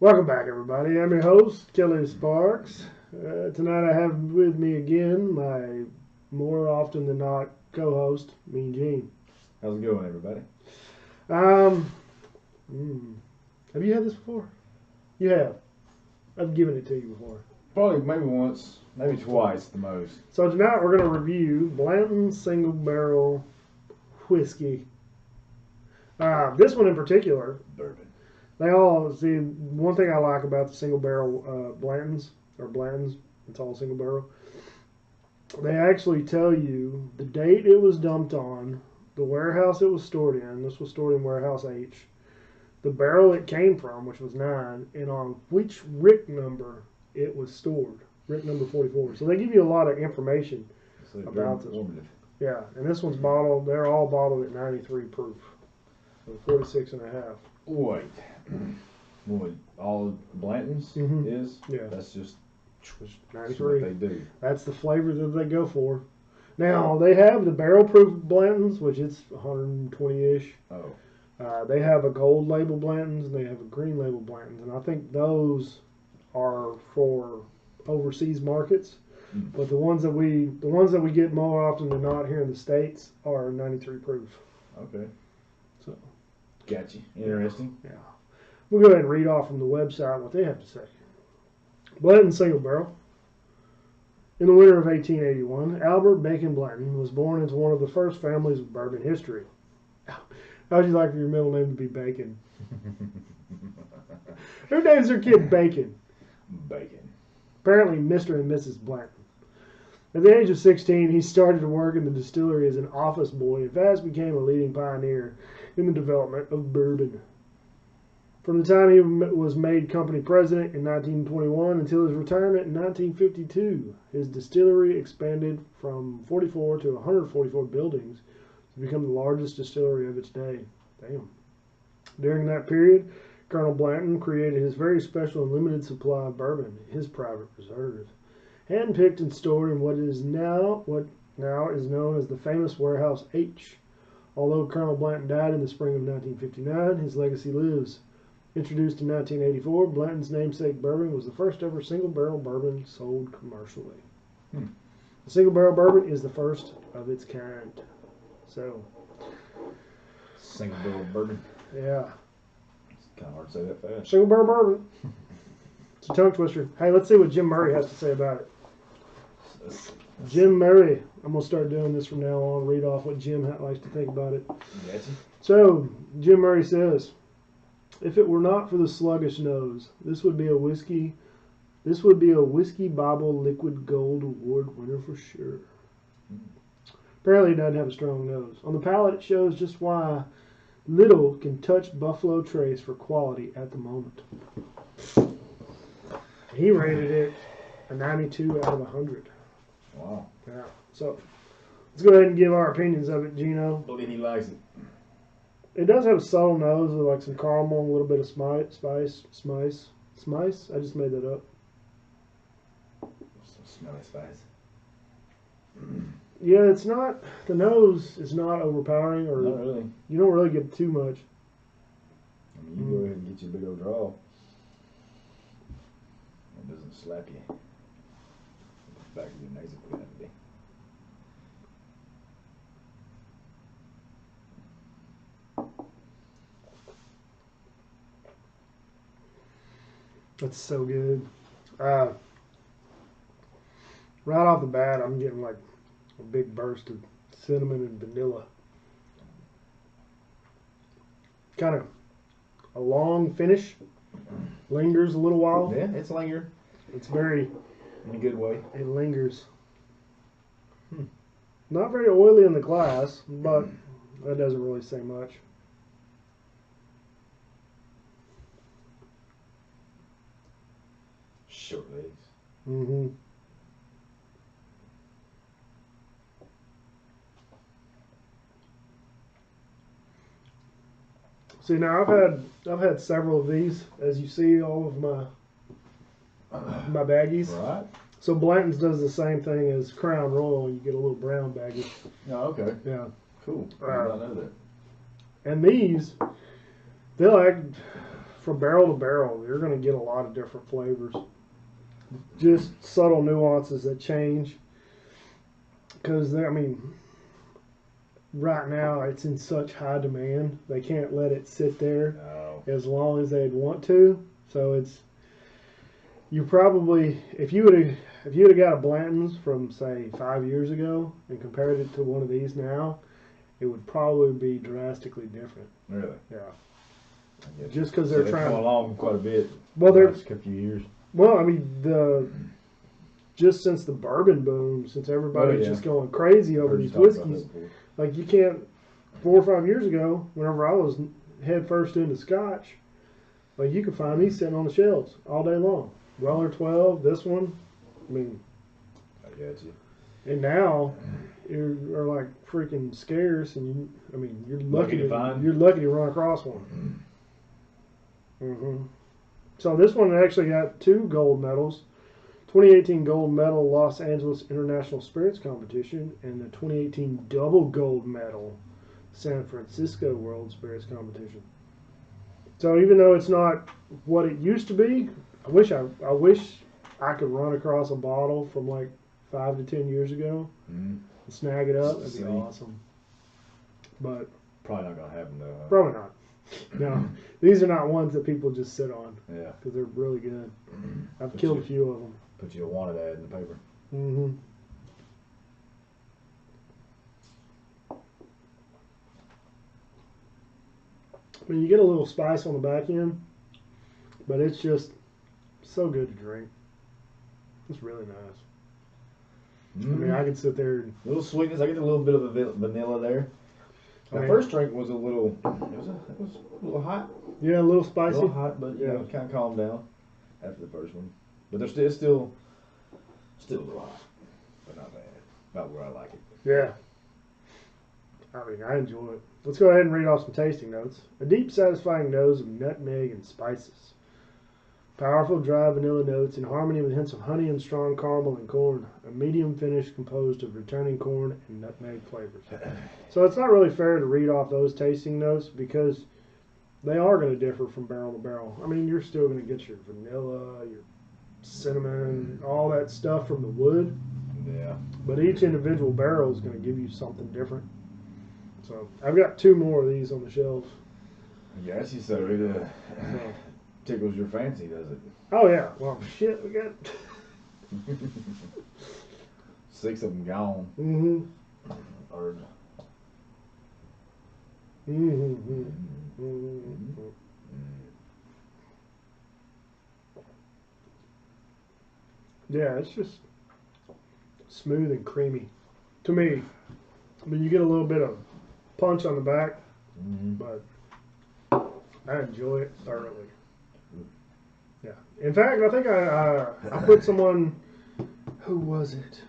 Welcome back, everybody. I'm your host, Kelly Sparks. Tonight I have with me again my more often than not co-host, Mean Gene. How's it going, everybody? Um, have you had this before? You have. I've given it to you before. Probably maybe once, maybe twice at the most. So tonight we're going to review Blanton Single Barrel Whiskey. This one in particular. Bourbon. They all, see, one thing I like about the single barrel Blantons, it's all single barrel, they actually tell you the date it was dumped on, the warehouse it was stored in, this was stored in warehouse H, the barrel it came from, which was 9, and on which Rick number it was stored, Rick number 44. So they give you a lot of information about this. Yeah, and this one's bottled, they're all bottled at 93 proof, so 46 and a half. Wait. What all Blantons is? Yeah. That's just 93. what they do. That's the flavor that they go for. Now, they have the barrel proof Blantons, which it's 120-ish. Oh. They have a gold label Blantons, and they have a green label Blantons. And I think those are for overseas markets. But the ones that we get more often than not here in the States are 93 proof. Okay. So. Gotcha. Interesting. Yeah. We'll go ahead and read off from the website what they have to say. Blanton Single Barrel. In the winter of 1881, Albert Bacon Blanton was born into one of the first families of bourbon history. How would you like for your middle name to be Bacon? Who names their kid Bacon? Bacon. Apparently Mr. and Mrs. Blanton. At the age of 16, he started to work in the distillery as an office boy and fast became a leading pioneer in the development of bourbon. From the time he was made company president in 1921 until his retirement in 1952, his distillery expanded from 44 to 144 buildings to become the largest distillery of its day. Damn. During that period, Colonel Blanton created his very special and limited supply of bourbon, his private reserve, handpicked and stored in what now is known as the famous Warehouse H. Although Colonel Blanton died in the spring of 1959, his legacy lives. Introduced in 1984, Blanton's namesake bourbon was the first ever single barrel bourbon sold commercially. The single barrel bourbon is the first of its kind. So, Single barrel bourbon. yeah. It's kind of hard to say that fast. Single barrel bourbon. It's a tongue twister. Hey, let's see what Jim Murray has to say about it. Jim Murray. I'm going to start doing this from now on. Read off what Jim likes to think about it. Gotcha. So, Jim Murray says, if it were not for the sluggish nose, this would be a whiskey Bible Liquid Gold Award winner for sure. Apparently it doesn't have a strong nose. On the palate it shows just why little can touch Buffalo Trace for quality at the moment. He rated it a 92 out of 100. Wow. Yeah. So let's go ahead and give our opinions of it, Gino. Believe he likes it. It does have a subtle nose with like some caramel and a little bit of spice. I just made that up. Some smelly spice. Yeah, it's not. The nose is not overpowering, or Not really. you don't really get too much. I mean, you go ahead and get your big old draw. It doesn't slap you. The back of your nose if it had to be. That's so good. Right off the bat, I'm getting like a big burst of cinnamon and vanilla. Kind of a long finish. Lingers a little while. Yeah, it's linger. It's very... In a good way. It lingers. Not very oily in the glass, but that doesn't really say much. Short legs. Mm-hmm. See, now I've had several of these, as you see, all of my baggies. Right. So Blanton's does the same thing as Crown Royal. You get a little brown baggage. Oh, okay. Yeah. Cool. I did not know that. And these, they'll act from barrel to barrel, you're going to get a lot of different flavors. Just subtle nuances that change. Because, I mean, right now it's in such high demand. They can't let it sit there as long as they'd want to. So it's, you probably, if you would have got a Blanton's from, say, 5 years ago and compared it to one of these now, it would probably be drastically different. Really? Yeah. Just because they're trying to come along quite a bit. Well, they're a few years. Well, I mean, just since the bourbon boom, since everybody's just going crazy over these whiskeys, like you can't. 4 or 5 years ago, whenever I was head first into Scotch, like you could find these sitting on the shelves all day long. Weller 12, this one, I mean. I got you. And now, are like freaking scarce, and you're lucky to find. You're lucky to run across one. Mm-hmm. So this one actually got 2 gold medals. 2018 gold medal Los Angeles International Spirits Competition and the 2018 double gold medal San Francisco World Spirits Competition. So even though it's not what it used to be, I wish I could run across a bottle from like 5 to 10 years ago and snag it up. That'd be awesome. But probably not gonna happen though. Huh? Probably not. No, these are not ones that people just sit on. Yeah, because they're really good. I've killed a few of them. Put you a wanted ad in the paper. Mm-hmm. I mean, you get a little spice on the back end, but it's just so good to drink. It's really nice. I mean, I could sit there and... A little sweetness. I get a little bit of a vanilla there. My first drink was a little... It was a little hot. Yeah, a little spicy. A little hot, but yeah, kind of calmed down after the first one. But there's still a little hot, but not bad. About where I like it. Yeah. I mean, I enjoy it. Let's go ahead and read off some tasting notes. A deep, satisfying nose of nutmeg and spices. Powerful, dry vanilla notes in harmony with hints of honey and strong caramel and corn. A medium finish composed of returning corn and nutmeg flavors. So it's not really fair to read off those tasting notes because they are going to differ from barrel to barrel. I mean, you're still going to get your vanilla, your cinnamon, all that stuff from the wood. Yeah. But each individual barrel is going to give you something different. So I've got 2 more of these on the shelves. Yes, you said it tickles your fancy, does it? Oh yeah. Well, shit, we got 6 of them gone. Mm-hmm. Or. Mm-hmm. Mm-hmm. Yeah, it's just smooth and creamy. To me, I mean, you get a little bit of punch on the back, but I enjoy it thoroughly. Yeah. In fact, I think I put someone, who was it?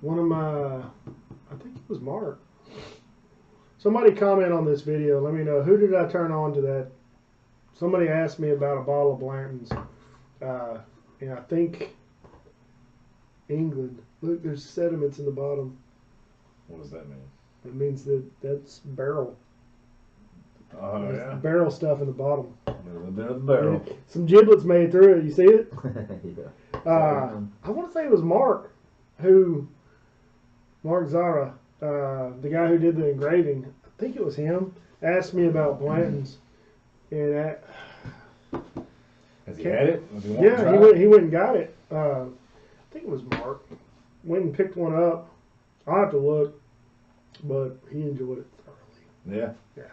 One of my, I think it was Mark. Somebody comment on this video. Let me know, who did I turn on to that? Somebody asked me about a bottle of Blanton's. And I think England. Look, there's sediments in the bottom. What does that mean? It means that's barrel. Oh, yeah. Barrel stuff in the bottom. A little bit of the barrel. Some giblets made through it. You see it? Yeah. I want to say it was Mark Zara, the guy who did the engraving. I think it was him. Asked me about Blanton's, and has he had it? He went and got it. I think it was Mark. Went and picked one up. I'll have to look, but he enjoyed it thoroughly. Yeah. Yeah.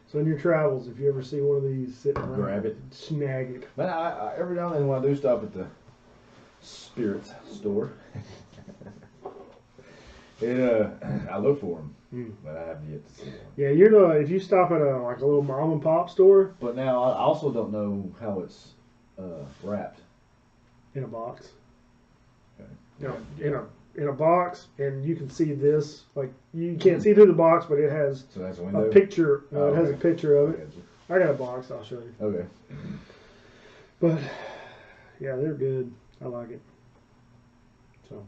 So in your travels, if you ever see one of these sitting around, grab it, snag it. But I every now and then when I do stop at the spirits store, I look for them, but I haven't yet to see one. Yeah, if you stop at a little mom and pop store. But now I also don't know how it's wrapped. In a box. Okay. In a box, and you can see this. Like, you can't see through the box, but it has a picture. It has a picture of it. I got a box. I'll show you. Okay. But yeah, they're good. I like it. So.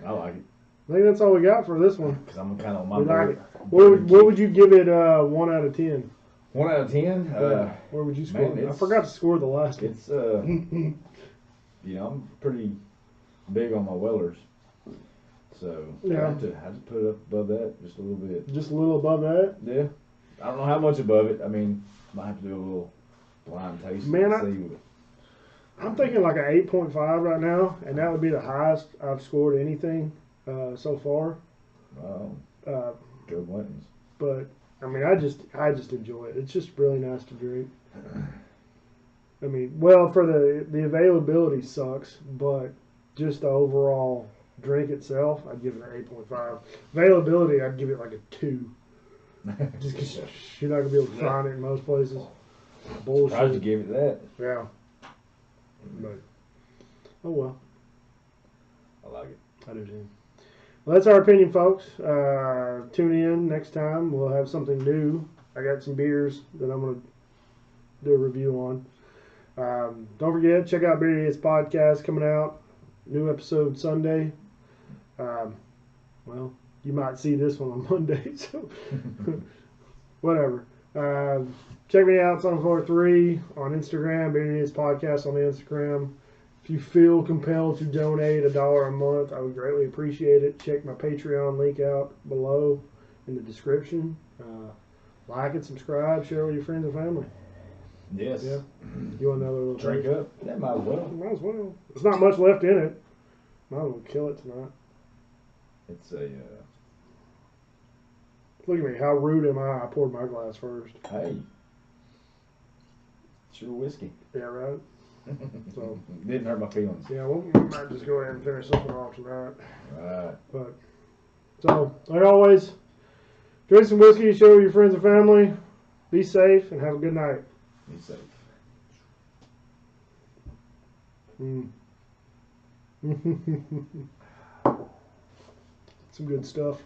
I like it. I think that's all we got for this one. Because I'm kind of on my board. Like it. What would you give it 1 out of 10? 1 out of 10. Where would you score? man, I forgot to score the last one. It's I'm pretty big on my Wellers, so Yeah. I had to put it up above that just a little bit. Just a little above that. Yeah, I don't know how much above it. I mean, might have to do a little blind taste. Man, and see. I'm thinking like an 8.5 right now, and that would be the highest I've scored anything so far. Wow, Uh, go Blantons. but I mean, I just enjoy it. It's just really nice to drink. I mean, well, for the availability sucks, but just the overall drink itself, I'd give it an 8.5. Availability, I'd give it like a 2. Just because you're not gonna be able to find it in most places. Bullshit. Surprised you gave it that. Yeah. But oh well. I like it. I do too. Well, that's our opinion, folks. Tune in next time. We'll have something new. I got some beers that I'm going to do a review on. Don't forget, check out Beer Idiots Podcast coming out. New episode Sunday. Well, you might see this one on Monday, so whatever. Check me out, Sun43 on Instagram, Beer Idiots Podcast on Instagram. If you feel compelled to donate $1 a month, I would greatly appreciate it. Check my Patreon link out below in the description. Like and subscribe. Share with your friends and family. Yes. Yeah. You want another little Drink drink? up. Yeah, might as well. Might as well. There's not much left in it. Might as well kill it tonight. It's a. Look at me. How rude am I? I poured my glass first. Hey. It's your whiskey. Yeah, right? So Didn't hurt my feelings. yeah, we might just go ahead and finish something off tonight. Right. But so, like always, drink some whiskey, share with your friends and family. Be safe and have a good night. Be safe. Some good stuff.